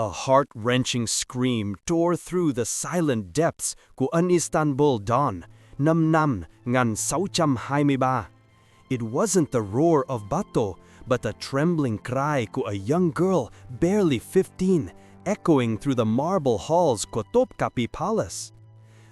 A heart-wrenching scream tore through the silent depths của Istanbul dawn, năm 1623. It wasn't the roar of battle, but the trembling cry của a young girl, barely 15, echoing through the marble halls của Topkapi Palace.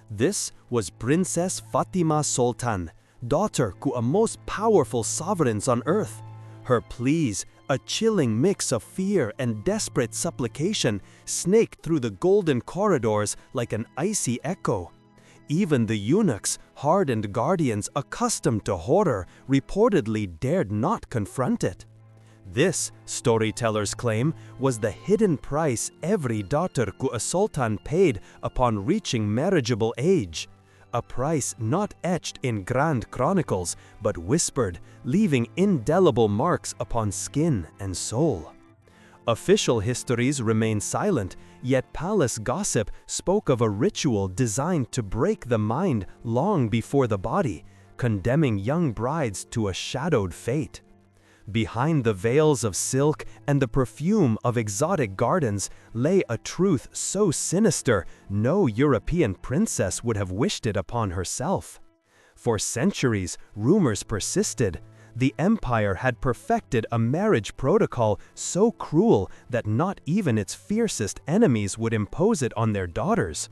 This was Princess Fatima Sultan, daughter của a most powerful sovereigns on earth. Her pleas, a chilling mix of fear and desperate supplication, snaked through the golden corridors like an icy echo. Even the eunuchs, hardened guardians accustomed to horror, reportedly dared not confront it. This, storytellers claim, was the hidden price every daughter của a sultan paid upon reaching marriageable age. A price not etched in grand chronicles, but whispered, leaving indelible marks upon skin and soul. Official histories remain silent, yet palace gossip spoke of a ritual designed to break the mind long before the body, condemning young brides to a shadowed fate. Behind the veils of silk and the perfume of exotic gardens lay a truth so sinister no European princess would have wished it upon herself. For centuries, rumors persisted. The empire had perfected a marriage protocol so cruel that not even its fiercest enemies would impose it on their daughters.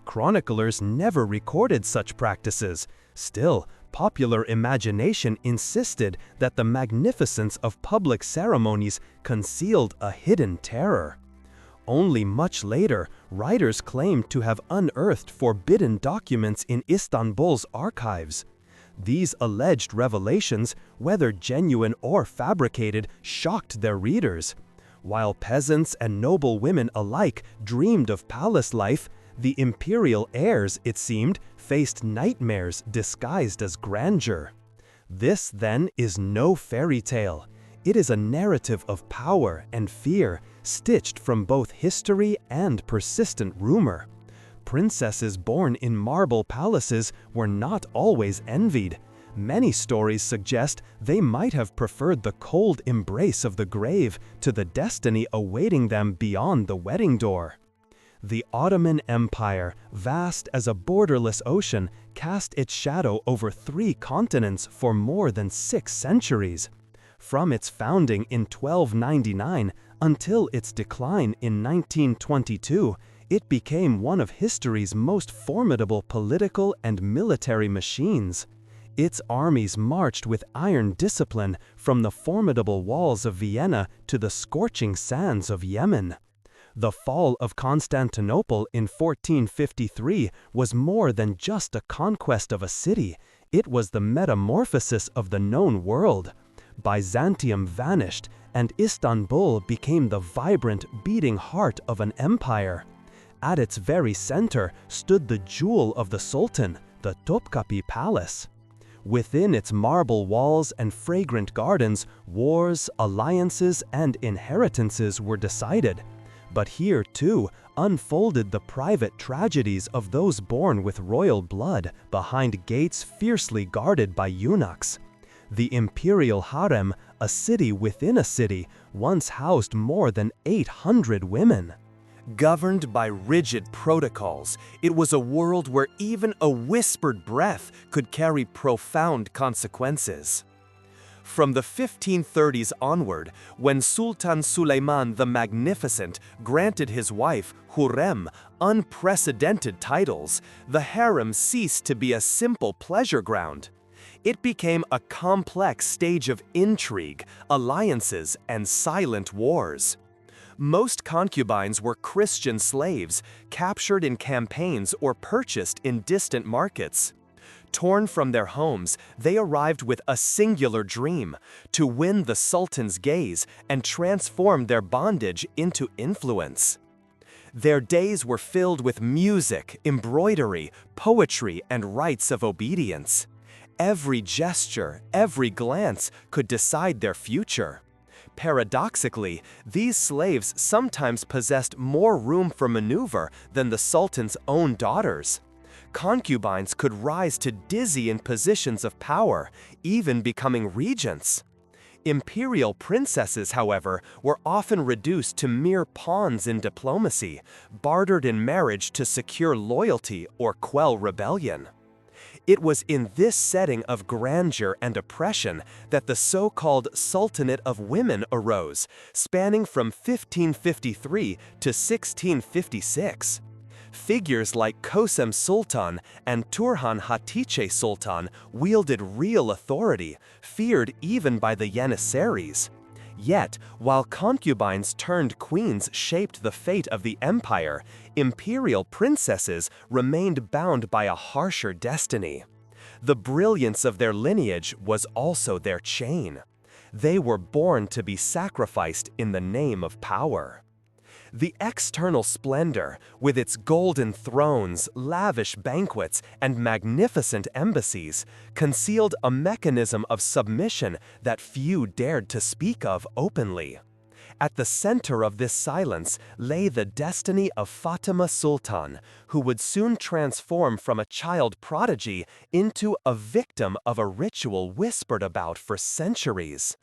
Chroniclers never recorded such practices. Still, popular imagination insisted that the magnificence of public ceremonies concealed a hidden terror. Only much later, writers claimed to have unearthed forbidden documents in Istanbul's archives. These alleged revelations, whether genuine or fabricated, shocked their readers. While peasants and noble women alike dreamed of palace life, the imperial heirs, it seemed, faced nightmares disguised as grandeur. This, then, is no fairy tale. It is a narrative of power and fear, stitched from both history and persistent rumor. Princesses born in marble palaces were not always envied. Many stories suggest they might have preferred the cold embrace of the grave to the destiny awaiting them beyond the wedding door. The Ottoman Empire, vast as a borderless ocean, cast its shadow over 3 continents for more than 6 centuries. From its founding in 1299 until its decline in 1922, it became one of history's most formidable political and military machines. Its armies marched with iron discipline from the formidable walls of Vienna to the scorching sands of Yemen. The fall of Constantinople in 1453 was more than just a conquest of a city, it was the metamorphosis of the known world. Byzantium vanished, and Istanbul became the vibrant, beating heart of an empire. At its very center stood the jewel of the Sultan, the Topkapi Palace. Within its marble walls and fragrant gardens, wars, alliances, and inheritances were decided. But here, too, unfolded the private tragedies of those born with royal blood behind gates fiercely guarded by eunuchs. The imperial harem, a city within a city, once housed more than 800 women. Governed by rigid protocols, it was a world where even a whispered breath could carry profound consequences. From the 1530s onward, when Sultan Suleiman the Magnificent granted his wife, Hurrem, unprecedented titles, the harem ceased to be a simple pleasure ground. It became a complex stage of intrigue, alliances, and silent wars. Most concubines were Christian slaves, captured in campaigns or purchased in distant markets. Torn from their homes, they arrived with a singular dream: to win the Sultan's gaze and transform their bondage into influence. Their days were filled with music, embroidery, poetry, and rites of obedience. Every gesture, every glance could decide their future. Paradoxically, these slaves sometimes possessed more room for maneuver than the Sultan's own daughters. Concubines could rise to dizzying positions of power, even becoming regents. Imperial princesses, however, were often reduced to mere pawns in diplomacy, bartered in marriage to secure loyalty or quell rebellion. It was in this setting of grandeur and oppression that the so-called Sultanate of Women arose, spanning from 1553 to 1656. Figures like Kosem Sultan and Turhan Hatice Sultan wielded real authority, feared even by the Janissaries. Yet, while concubines turned queens shaped the fate of the empire, imperial princesses remained bound by a harsher destiny. The brilliance of their lineage was also their chain. They were born to be sacrificed in the name of power. The external splendor, with its golden thrones, lavish banquets, and magnificent embassies, concealed a mechanism of submission that few dared to speak of openly. At the center of this silence lay the destiny of Fatima Sultan, who would soon transform from a child prodigy into a victim of a ritual whispered about for centuries.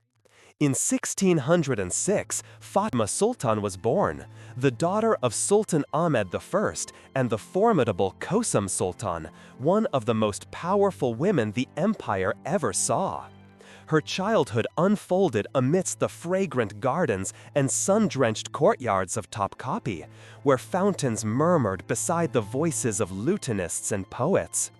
In 1606, Fatima Sultan was born, the daughter of Sultan Ahmed I and the formidable Kosem Sultan, one of the most powerful women the empire ever saw. Her childhood unfolded amidst the fragrant gardens and sun-drenched courtyards of Topkapi, where fountains murmured beside the voices of lutanists and poets.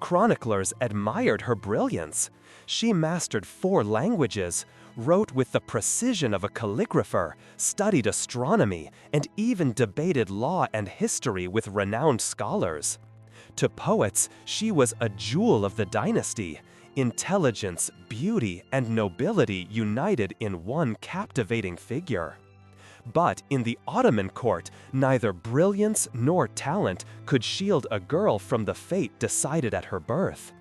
Chroniclers admired her brilliance. She mastered 4 languages, wrote with the precision of a calligrapher, studied astronomy, and even debated law and history with renowned scholars. To poets, she was a jewel of the dynasty. Intelligence, beauty, and nobility united in one captivating figure. But in the Ottoman court, neither brilliance nor talent could shield a girl from the fate decided at her birth.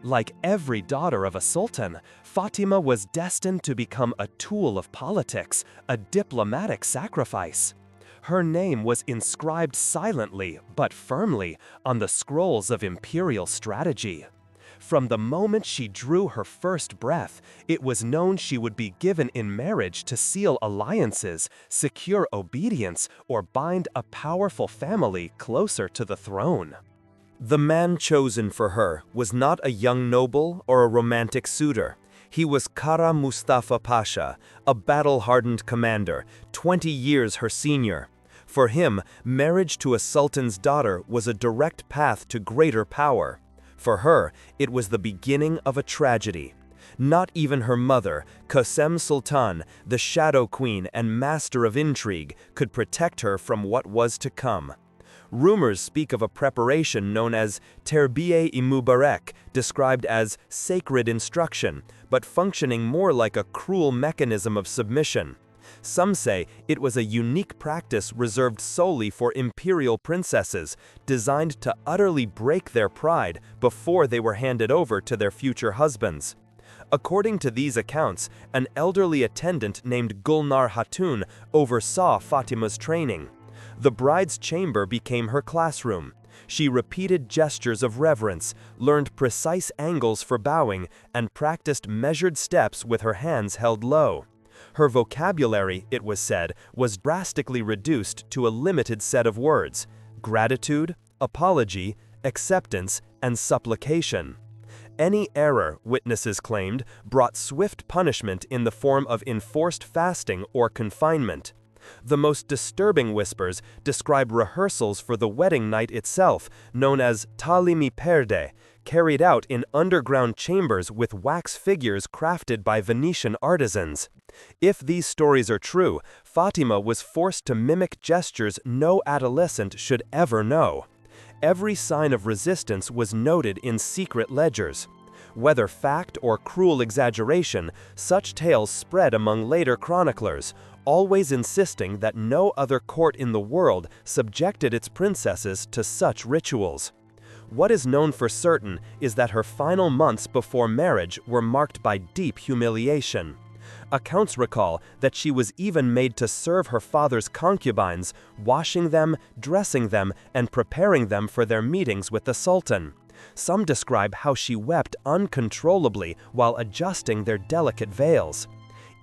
Like every daughter of a sultan, Fatima was destined to become a tool of politics, a diplomatic sacrifice. Her name was inscribed silently but firmly on the scrolls of imperial strategy. From the moment she drew her first breath, it was known she would be given in marriage to seal alliances, secure obedience, or bind a powerful family closer to the throne. The man chosen for her was not a young noble or a romantic suitor. He was Kara Mustafa Pasha, a battle-hardened commander, 20 years her senior. For him, marriage to a sultan's daughter was a direct path to greater power. For her, it was the beginning of a tragedy. Not even her mother, Kosem Sultan, the shadow queen and master of intrigue, could protect her from what was to come. Rumors speak of a preparation known as Terbiye-i Mubarek, described as sacred instruction, but functioning more like a cruel mechanism of submission. Some say it was a unique practice reserved solely for imperial princesses, designed to utterly break their pride before they were handed over to their future husbands. According to these accounts, an elderly attendant named Gulnar Hatun oversaw Fatima's training. The bride's chamber became her classroom. She repeated gestures of reverence, learned precise angles for bowing, and practiced measured steps with her hands held low. Her vocabulary, it was said, was drastically reduced to a limited set of words: gratitude, apology, acceptance, and supplication. Any error, witnesses claimed, brought swift punishment in the form of enforced fasting or confinement. The most disturbing whispers describe rehearsals for the wedding night itself, known as talimi perde, carried out in underground chambers with wax figures crafted by Venetian artisans. If these stories are true, Fatima was forced to mimic gestures no adolescent should ever know. Every sign of resistance was noted in secret ledgers. Whether fact or cruel exaggeration, such tales spread among later chroniclers, always insisting that no other court in the world subjected its princesses to such rituals. What is known for certain is that her final months before marriage were marked by deep humiliation. Accounts recall that she was even made to serve her father's concubines, washing them, dressing them, and preparing them for their meetings with the Sultan. Some describe how she wept uncontrollably while adjusting their delicate veils.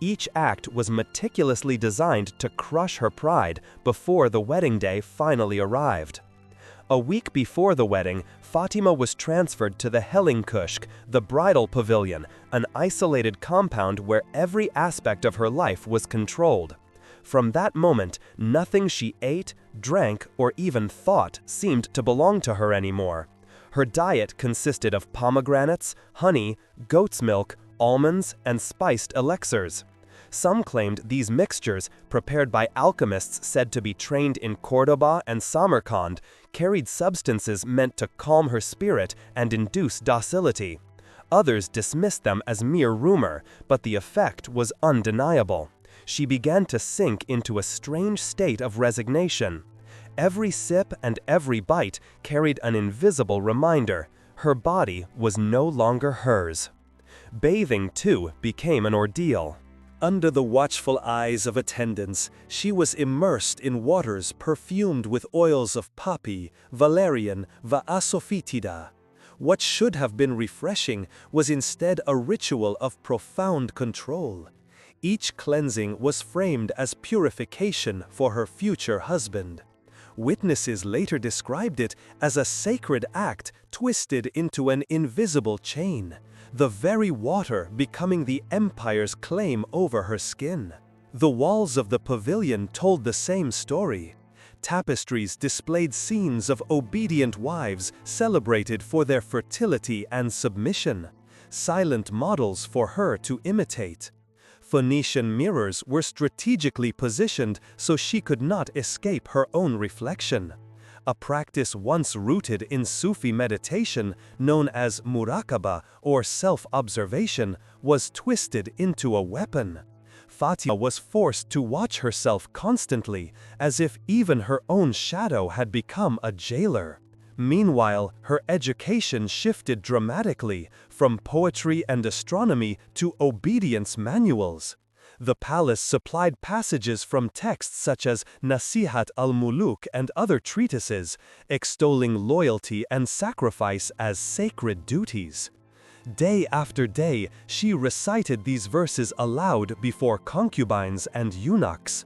Each act was meticulously designed to crush her pride before the wedding day finally arrived. A week before the wedding, Fatima was transferred to the Helingkushk, the bridal pavilion, an isolated compound where every aspect of her life was controlled. From that moment, nothing she ate, drank, or even thought seemed to belong to her anymore. Her diet consisted of pomegranates, honey, goat's milk, almonds, and spiced elixirs. Some claimed these mixtures, prepared by alchemists said to be trained in Cordoba and Samarkand, carried substances meant to calm her spirit and induce docility. Others dismissed them as mere rumor, but the effect was undeniable. She began to sink into a strange state of resignation. Every sip and every bite carried an invisible reminder: her body was no longer hers. Bathing, too, became an ordeal. Under the watchful eyes of attendants, she was immersed in waters perfumed with oils of poppy, valerian, asafoetida. What should have been refreshing was instead a ritual of profound control. Each cleansing was framed as purification for her future husband. Witnesses later described it as a sacred act twisted into an invisible chain, the very water becoming the empire's claim over her skin. The walls of the pavilion told the same story. Tapestries displayed scenes of obedient wives celebrated for their fertility and submission, silent models for her to imitate. Phoenician mirrors were strategically positioned so she could not escape her own reflection. A practice once rooted in Sufi meditation, known as muraqaba or self-observation, was twisted into a weapon. Fatima was forced to watch herself constantly, as if even her own shadow had become a jailer. Meanwhile, her education shifted dramatically, from poetry and astronomy to obedience manuals. The palace supplied passages from texts such as Nasihat al-Muluk and other treatises, extolling loyalty and sacrifice as sacred duties. Day after day, she recited these verses aloud before concubines and eunuchs.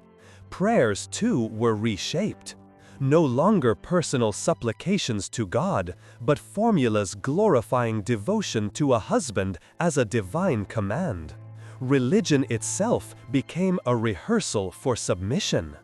Prayers, too, were reshaped. No longer personal supplications to God, but formulas glorifying devotion to a husband as a divine command. Religion itself became a rehearsal for submission.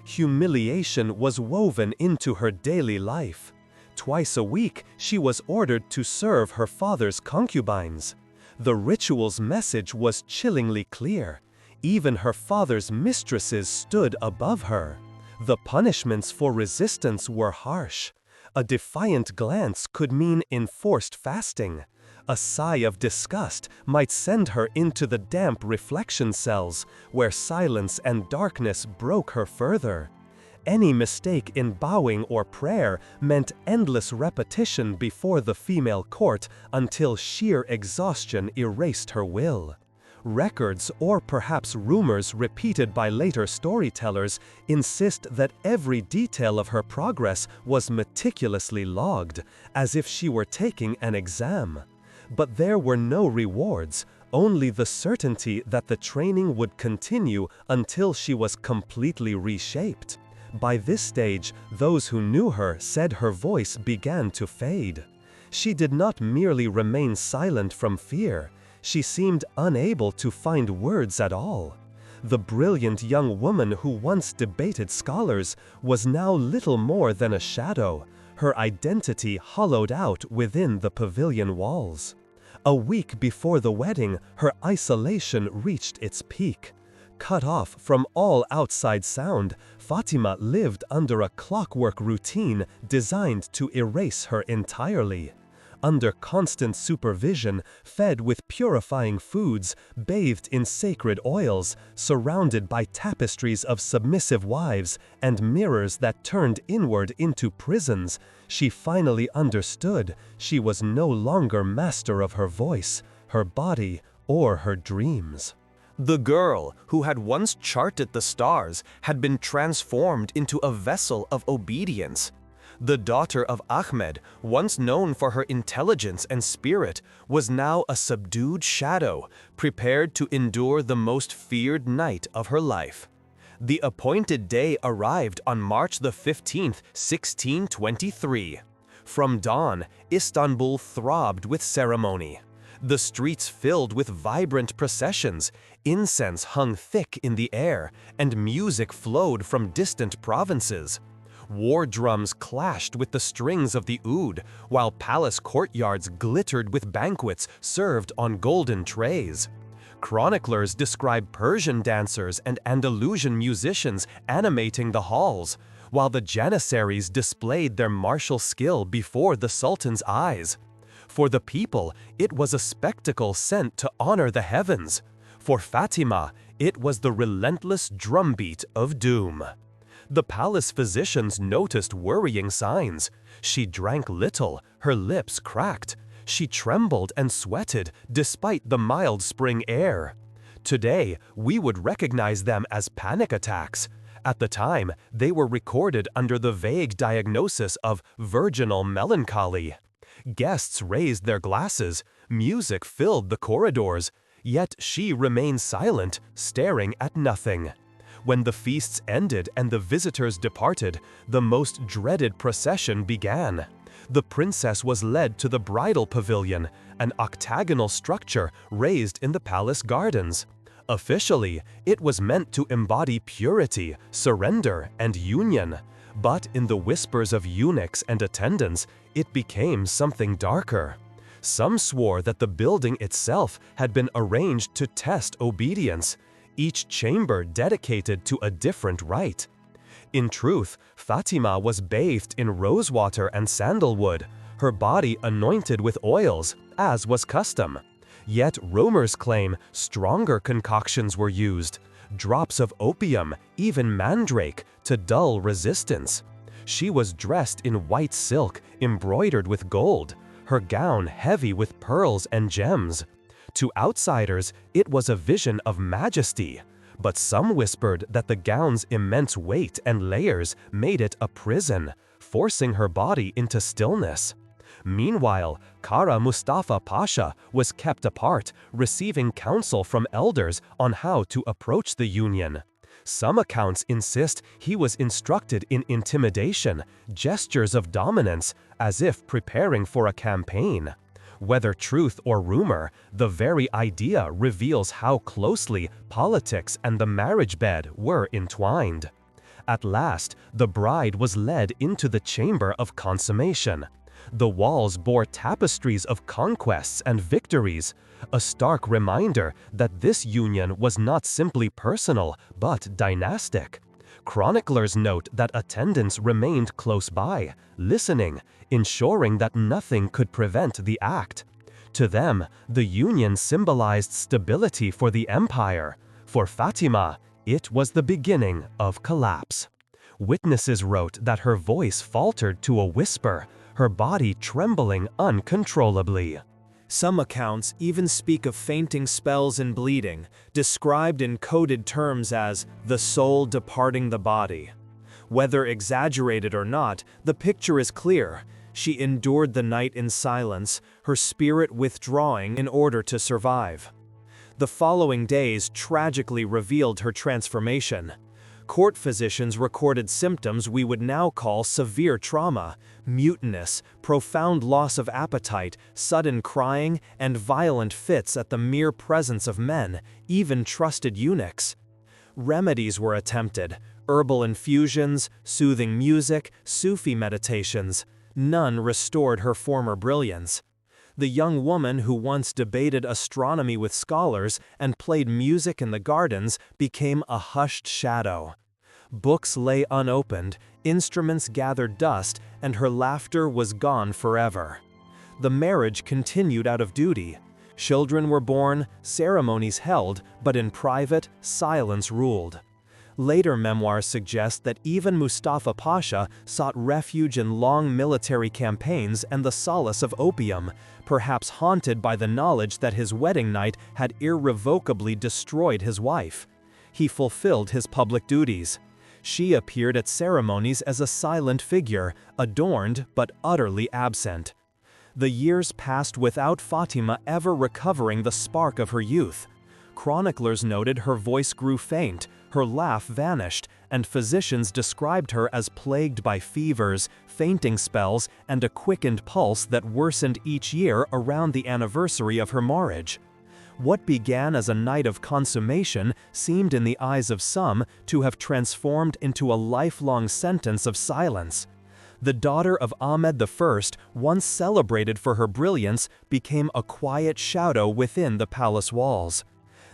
Humiliation was woven into her daily life. Twice a week, she was ordered to serve her father's concubines. The ritual's message was chillingly clear. Even her father's mistresses stood above her. The punishments for resistance were harsh. A defiant glance could mean enforced fasting. A sigh of disgust might send her into the damp reflection cells, where silence and darkness broke her further. Any mistake in bowing or prayer meant endless repetition before the female court until sheer exhaustion erased her will. Records, or perhaps rumors repeated by later storytellers, insist that every detail of her progress was meticulously logged, as if she were taking an exam. But there were no rewards, only the certainty that the training would continue until she was completely reshaped. By this stage, those who knew her said her voice began to fade. She did not merely remain silent from fear. She seemed unable to find words at all. The brilliant young woman who once debated scholars was now little more than a shadow, her identity hollowed out within the pavilion walls. A week before the wedding, her isolation reached its peak. Cut off from all outside sound, Fatima lived under a clockwork routine designed to erase her entirely. Under constant supervision, fed with purifying foods, bathed in sacred oils, surrounded by tapestries of submissive wives and mirrors that turned inward into prisons, she finally understood she was no longer master of her voice, her body, or her dreams. The girl, who had once charted the stars, had been transformed into a vessel of obedience. The daughter of Ahmed, once known for her intelligence and spirit, was now a subdued shadow, prepared to endure the most feared night of her life. The appointed day arrived on March the 15th, 1623. From dawn, Istanbul throbbed with ceremony. The streets filled with vibrant processions, incense hung thick in the air, and music flowed from distant provinces. War drums clashed with the strings of the oud, while palace courtyards glittered with banquets served on golden trays. Chroniclers describe Persian dancers and Andalusian musicians animating the halls, while the janissaries displayed their martial skill before the Sultan's eyes. For the people, it was a spectacle sent to honor the heavens. For Fatima, it was the relentless drumbeat of doom. The palace physicians noticed worrying signs. She drank little, her lips cracked. She trembled and sweated despite the mild spring air. Today, we would recognize them as panic attacks. At the time, they were recorded under the vague diagnosis of virginal melancholy. Guests raised their glasses, music filled the corridors, yet she remained silent, staring at nothing. When the feasts ended and the visitors departed, the most dreaded procession began. The princess was led to the bridal pavilion, an octagonal structure raised in the palace gardens. Officially, it was meant to embody purity, surrender, and union. But in the whispers of eunuchs and attendants, it became something darker. Some swore that the building itself had been arranged to test obedience, each chamber dedicated to a different rite. In truth, Fatima was bathed in rosewater and sandalwood, her body anointed with oils, as was custom. Yet rumors claim stronger concoctions were used, drops of opium, even mandrake, to dull resistance. She was dressed in white silk, embroidered with gold, her gown heavy with pearls and gems. To outsiders, it was a vision of majesty, but some whispered that the gown's immense weight and layers made it a prison, forcing her body into stillness. Meanwhile, Kara Mustafa Pasha was kept apart, receiving counsel from elders on how to approach the union. Some accounts insist he was instructed in intimidation, gestures of dominance, as if preparing for a campaign. Whether truth or rumor, the very idea reveals how closely politics and the marriage bed were entwined. At last, the bride was led into the chamber of consummation. The walls bore tapestries of conquests and victories, a stark reminder that this union was not simply personal, but dynastic. Chroniclers note that attendants remained close by, listening, ensuring that nothing could prevent the act. To them, the union symbolized stability for the empire. For Fatima, it was the beginning of collapse. Witnesses wrote that her voice faltered to a whisper, her body trembling uncontrollably. Some accounts even speak of fainting spells and bleeding, described in coded terms as the soul departing the body. Whether exaggerated or not, the picture is clear. She endured the night in silence, her spirit withdrawing in order to survive. The following days tragically revealed her transformation. Court physicians recorded symptoms we would now call severe trauma: mutinous, profound loss of appetite, sudden crying, and violent fits at the mere presence of men, even trusted eunuchs. Remedies were attempted: herbal infusions, soothing music, Sufi meditations. None restored her former brilliance. The young woman who once debated astronomy with scholars and played music in the gardens became a hushed shadow. Books lay unopened, instruments gathered dust, and her laughter was gone forever. The marriage continued out of duty. Children were born, ceremonies held, but in private, silence ruled. Later memoirs suggest that even Mustafa Pasha sought refuge in long military campaigns and the solace of opium, perhaps haunted by the knowledge that his wedding night had irrevocably destroyed his wife. He fulfilled his public duties. She appeared at ceremonies as a silent figure, adorned but utterly absent. The years passed without Fatima ever recovering the spark of her youth. Chroniclers noted her voice grew faint, her laugh vanished, and physicians described her as plagued by fevers, fainting spells, and a quickened pulse that worsened each year around the anniversary of her marriage. What began as a night of consummation seemed in the eyes of some to have transformed into a lifelong sentence of silence. The daughter of Ahmed I, once celebrated for her brilliance, became a quiet shadow within the palace walls.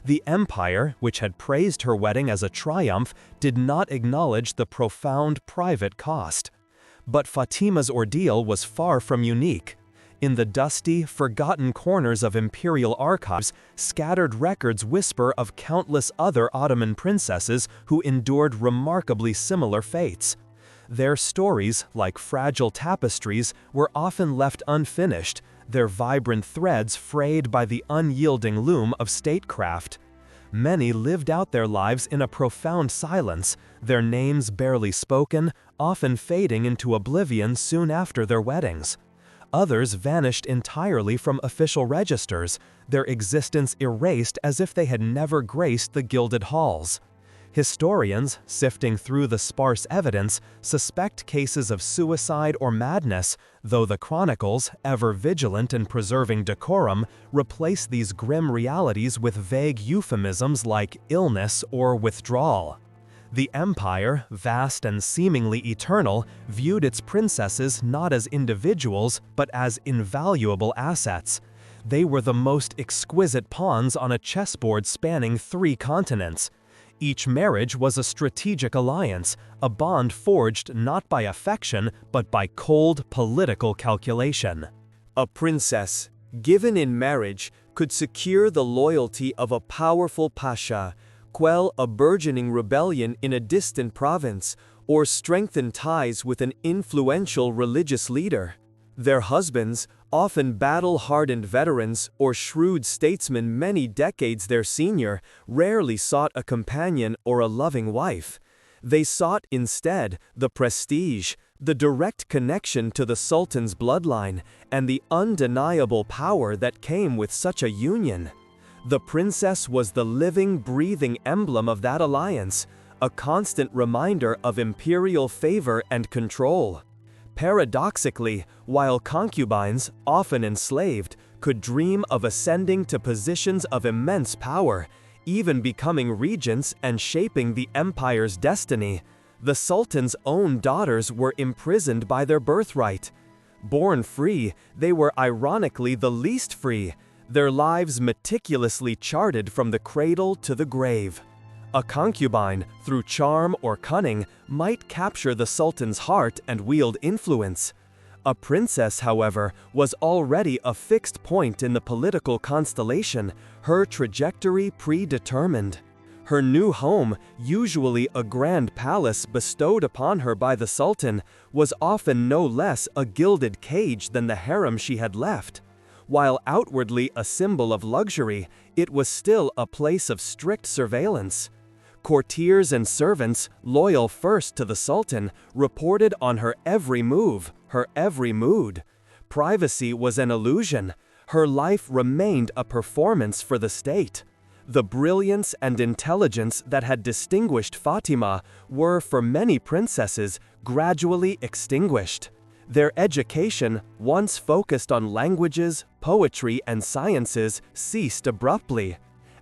The empire, which had praised her wedding as a triumph, did not acknowledge the profound private cost. But Fatima's ordeal was far from unique. In the dusty, forgotten corners of imperial archives, scattered records whisper of countless other Ottoman princesses who endured remarkably similar fates. Their stories, like fragile tapestries, were often left unfinished, their vibrant threads frayed by the unyielding loom of statecraft. Many lived out their lives in a profound silence, their names barely spoken, often fading into oblivion soon after their weddings. Others vanished entirely from official registers, their existence erased as if they had never graced the gilded halls. Historians, sifting through the sparse evidence, suspect cases of suicide or madness, though the chronicles, ever vigilant in preserving decorum, replace these grim realities with vague euphemisms like illness or withdrawal. The empire, vast and seemingly eternal, viewed its princesses not as individuals but as invaluable assets. They were the most exquisite pawns on a chessboard spanning 3 continents. Each marriage was a strategic alliance, a bond forged not by affection but by cold political calculation. A princess, given in marriage, could secure the loyalty of a powerful pasha, quell a burgeoning rebellion in a distant province, or strengthen ties with an influential religious leader. Their husbands, often battle-hardened veterans or shrewd statesmen many decades their senior, rarely sought a companion or a loving wife. They sought instead the prestige, the direct connection to the Sultan's bloodline, and the undeniable power that came with such a union. The princess was the living, breathing emblem of that alliance, a constant reminder of imperial favor and control. Paradoxically, while concubines, often enslaved, could dream of ascending to positions of immense power, even becoming regents and shaping the empire's destiny, the Sultan's own daughters were imprisoned by their birthright. Born free, they were ironically the least free, their lives meticulously charted from the cradle to the grave. A concubine, through charm or cunning, might capture the Sultan's heart and wield influence. A princess, however, was already a fixed point in the political constellation, her trajectory predetermined. Her new home, usually a grand palace bestowed upon her by the Sultan, was often no less a gilded cage than the harem she had left. While outwardly a symbol of luxury, it was still a place of strict surveillance. Courtiers and servants, loyal first to the Sultan, reported on her every move, her every mood. Privacy was an illusion. Her life remained a performance for the state. The brilliance and intelligence that had distinguished Fatima were, for many princesses, gradually extinguished. Their education, once focused on languages, poetry, and sciences, ceased abruptly.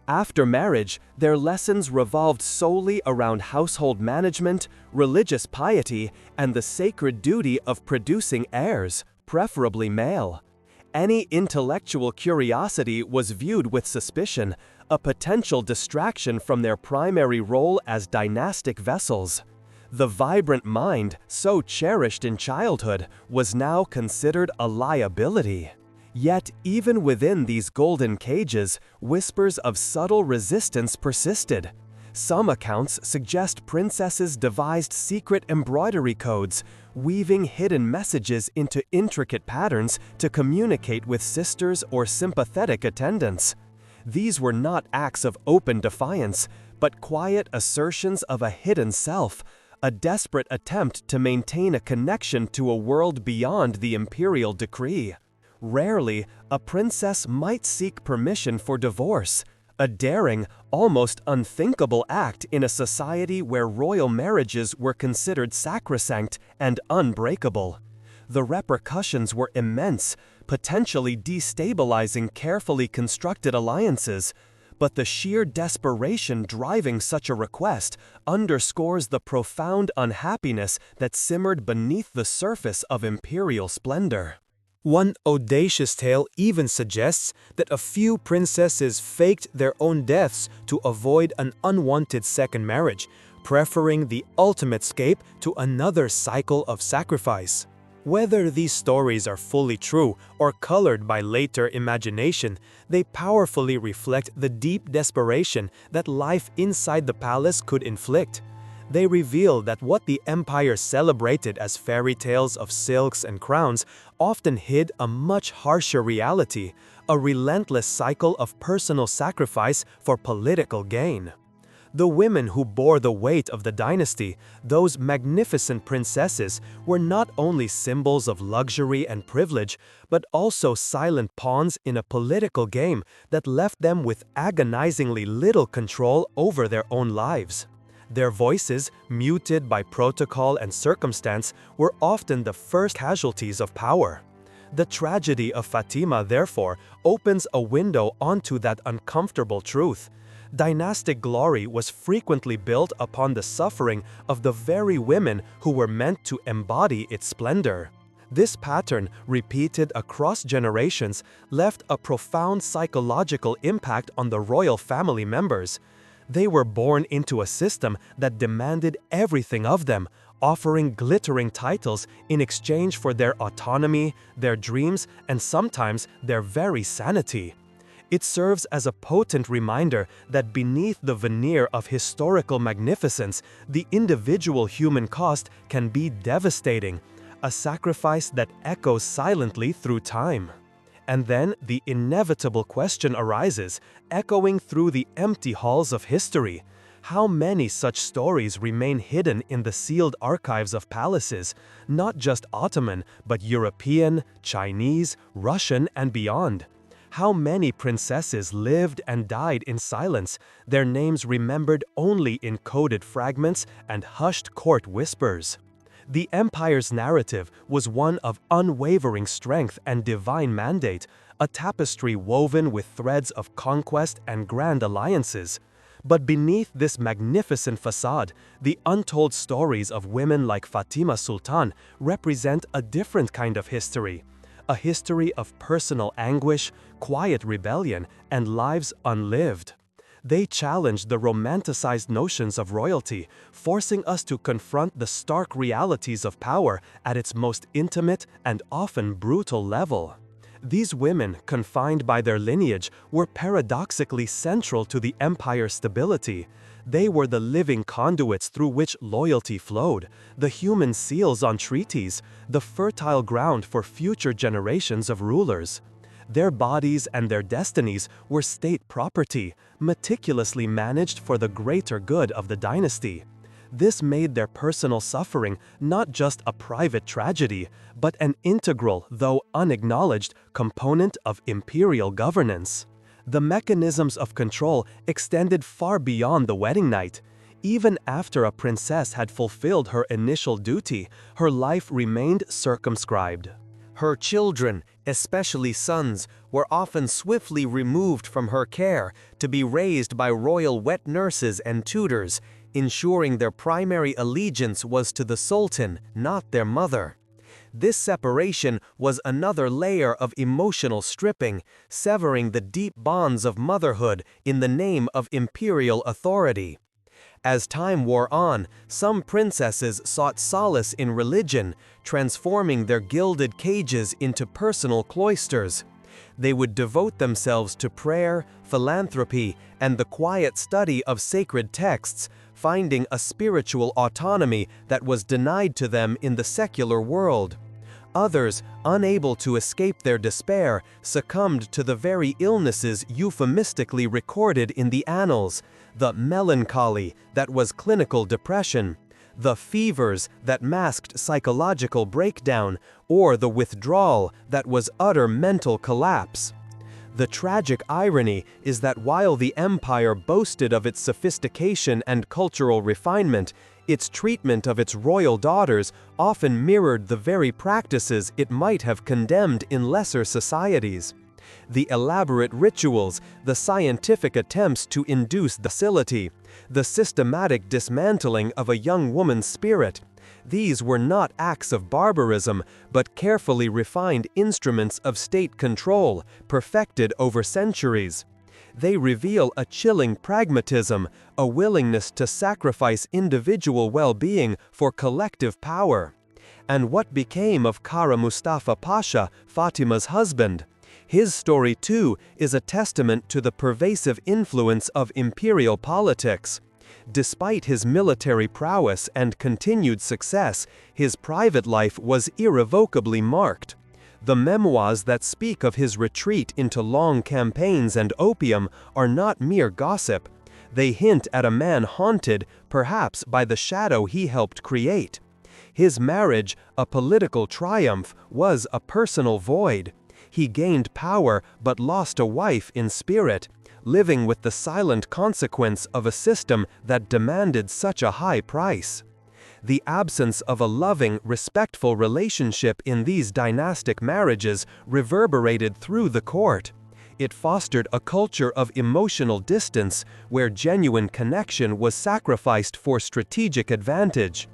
After marriage, their lessons revolved solely around household management, religious piety, and the sacred duty of producing heirs, preferably male. Any intellectual curiosity was viewed with suspicion, a potential distraction from their primary role as dynastic vessels. The vibrant mind, so cherished in childhood, was now considered a liability. Yet, even within these golden cages, whispers of subtle resistance persisted. Some accounts suggest princesses devised secret embroidery codes, weaving hidden messages into intricate patterns to communicate with sisters or sympathetic attendants. These were not acts of open defiance, but quiet assertions of a hidden self, a desperate attempt to maintain a connection to a world beyond the imperial decree. Rarely, a princess might seek permission for divorce, a daring, almost unthinkable act in a society where royal marriages were considered sacrosanct and unbreakable. The repercussions were immense, potentially destabilizing carefully constructed alliances, but the sheer desperation driving such a request underscores the profound unhappiness that simmered beneath the surface of imperial splendor. One audacious tale even suggests that a few princesses faked their own deaths to avoid an unwanted second marriage, preferring the ultimate escape to another cycle of sacrifice. Whether these stories are fully true or colored by later imagination, they powerfully reflect the deep desperation that life inside the palace could inflict. They reveal that what the empire celebrated as fairy tales of silks and crowns often hid a much harsher reality, a relentless cycle of personal sacrifice for political gain. The women who bore the weight of the dynasty, those magnificent princesses, were not only symbols of luxury and privilege, but also silent pawns in a political game that left them with agonizingly little control over their own lives. Their voices, muted by protocol and circumstance, were often the first casualties of power. The tragedy of Fatima, therefore, opens a window onto that uncomfortable truth. Dynastic glory was frequently built upon the suffering of the very women who were meant to embody its splendor. This pattern, repeated across generations, left a profound psychological impact on the royal family members. They were born into a system that demanded everything of them, offering glittering titles in exchange for their autonomy, their dreams, and sometimes their very sanity. It serves as a potent reminder that beneath the veneer of historical magnificence, the individual human cost can be devastating, a sacrifice that echoes silently through time. And then the inevitable question arises, echoing through the empty halls of history. How many such stories remain hidden in the sealed archives of palaces, not just Ottoman, but European, Chinese, Russian, and beyond? How many princesses lived and died in silence, their names remembered only in coded fragments and hushed court whispers? The empire's narrative was one of unwavering strength and divine mandate, a tapestry woven with threads of conquest and grand alliances. But beneath this magnificent facade, the untold stories of women like Fatima Sultan represent a different kind of history. A history of personal anguish, quiet rebellion, and lives unlived. They challenge the romanticized notions of royalty, forcing us to confront the stark realities of power at its most intimate and often brutal level. These women, confined by their lineage, were paradoxically central to the empire's stability. They were the living conduits through which loyalty flowed, the human seals on treaties, the fertile ground for future generations of rulers. Their bodies and their destinies were state property, meticulously managed for the greater good of the dynasty. This made their personal suffering not just a private tragedy, but an integral, though unacknowledged, component of imperial governance. The mechanisms of control extended far beyond the wedding night. Even after a princess had fulfilled her initial duty, her life remained circumscribed. Her children, especially sons, were often swiftly removed from her care to be raised by royal wet nurses and tutors, ensuring their primary allegiance was to the sultan, not their mother. This separation was another layer of emotional stripping, severing the deep bonds of motherhood in the name of imperial authority. As time wore on, some princesses sought solace in religion, transforming their gilded cages into personal cloisters. They would devote themselves to prayer, philanthropy, and the quiet study of sacred texts, finding a spiritual autonomy that was denied to them in the secular world. Others, unable to escape their despair, succumbed to the very illnesses euphemistically recorded in the annals, the melancholy that was clinical depression, the fevers that masked psychological breakdown, or the withdrawal that was utter mental collapse. The tragic irony is that while the empire boasted of its sophistication and cultural refinement, its treatment of its royal daughters often mirrored the very practices it might have condemned in lesser societies. The elaborate rituals, the scientific attempts to induce docility, the systematic dismantling of a young woman's spirit, these were not acts of barbarism, but carefully refined instruments of state control, perfected over centuries. They reveal a chilling pragmatism, a willingness to sacrifice individual well-being for collective power. And what became of Kara Mustafa Pasha, Fatima's husband? His story, too, is a testament to the pervasive influence of imperial politics. Despite his military prowess and continued success, his private life was irrevocably marked. The memoirs that speak of his retreat into long campaigns and opium are not mere gossip. They hint at a man haunted, perhaps, by the shadow he helped create. His marriage, a political triumph, was a personal void. He gained power but lost a wife in spirit, living with the silent consequence of a system that demanded such a high price. The absence of a loving, respectful relationship in these dynastic marriages reverberated through the court. It fostered a culture of emotional distance where genuine connection was sacrificed for strategic advantage.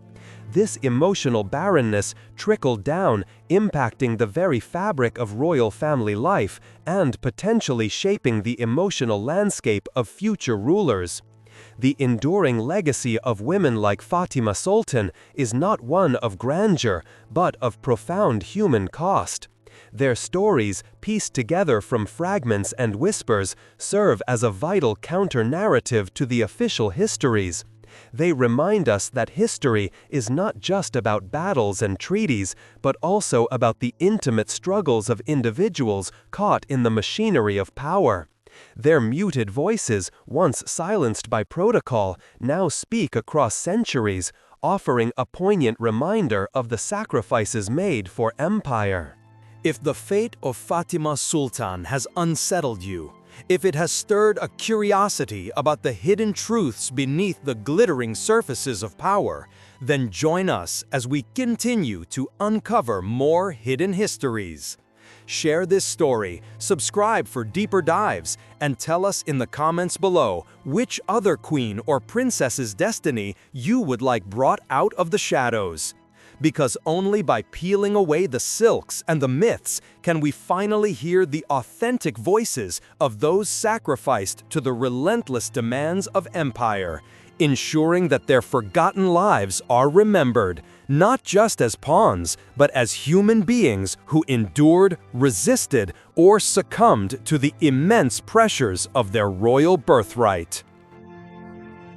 This emotional barrenness trickled down, impacting the very fabric of royal family life and potentially shaping the emotional landscape of future rulers. The enduring legacy of women like Fatima Sultan is not one of grandeur, but of profound human cost. Their stories, pieced together from fragments and whispers, serve as a vital counter-narrative to the official histories. They remind us that history is not just about battles and treaties, but also about the intimate struggles of individuals caught in the machinery of power. Their muted voices, once silenced by protocol, now speak across centuries, offering a poignant reminder of the sacrifices made for empire. If the fate of Fatima Sultan has unsettled you, if it has stirred a curiosity about the hidden truths beneath the glittering surfaces of power, then join us as we continue to uncover more hidden histories. Share this story, subscribe for deeper dives, and tell us in the comments below which other queen or princess's destiny you would like brought out of the shadows. Because only by peeling away the silks and the myths can we finally hear the authentic voices of those sacrificed to the relentless demands of empire, ensuring that their forgotten lives are remembered, not just as pawns, but as human beings who endured, resisted, or succumbed to the immense pressures of their royal birthright.